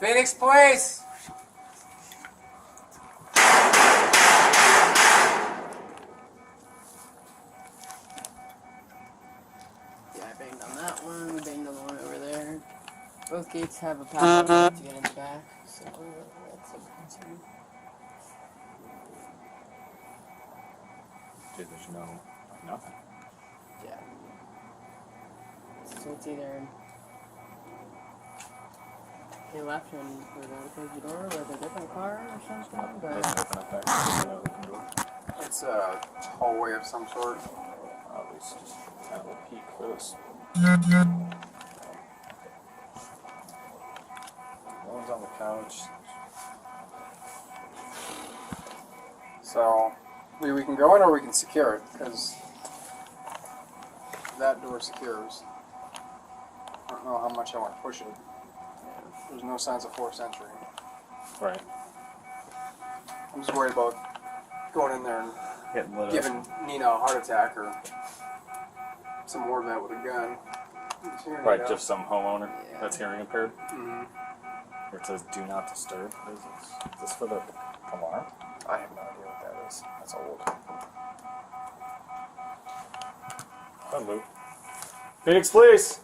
Phoenix Place! Yeah, I banged on that one, banged on the one over there. Both gates have a padlock to get in the back, so that's a concern. Dude, there's nothing. Yeah. So it's either they left and we're going to close the door with a different car or something, but... Doesn't open up that open door. It's a hallway of some sort. At least just kind of a peek for this. No one's on the couch. So, we can go in or we can secure it, because that door secures. I don't know how much I want to push it. There's no signs of forced entry. Right. I'm just worried about going in there and Getting lit giving Nina a heart attack or some more of that with a gun. Right, just some homeowner that's hearing impaired. Mm-hmm. Where it says "Do not disturb." Is this for the alarm? I have no idea what that is. That's old. Don't move. Phoenix Police!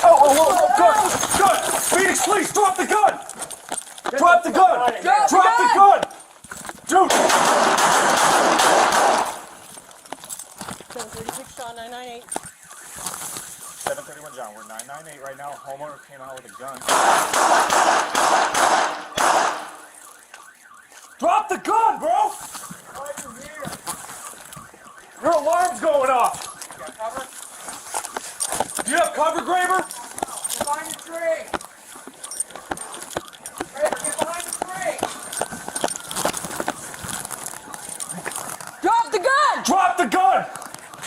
Oh, gun! Phoenix Police, drop the gun! Drop the gun! Drop the gun! Dude! 736 John 998. 731 John, we're 998 right now. Homeowner came out with a gun. Drop the gun, bro! Your alarm's going off! You got cover? Do you have cover, Graber? Get behind the tree! Graber, get behind the tree! Drop the gun! Drop the gun!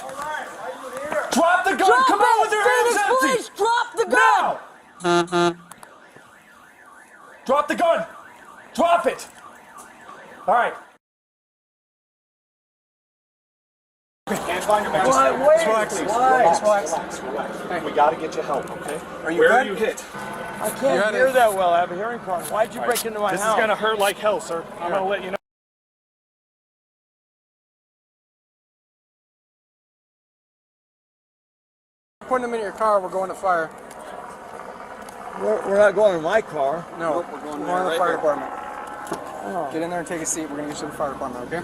Alright, why are you here? Drop the gun! Drop Come it! out with your hands Phoenix empty! Police, drop the gun! Now! Drop the gun! Drop it! Alright. Hands behind your back. Just relax. We gotta get you help, okay? Where are you hit? I can't hear that well. I have a hearing problem. Why'd you break into my house? This is gonna hurt like hell, sir. I'm gonna let you know. Putting them in your car, we're going to fire. We're not going in my car. No, we're going to the fire department. Get in there and take a seat. We're going to get you to the fire department, okay?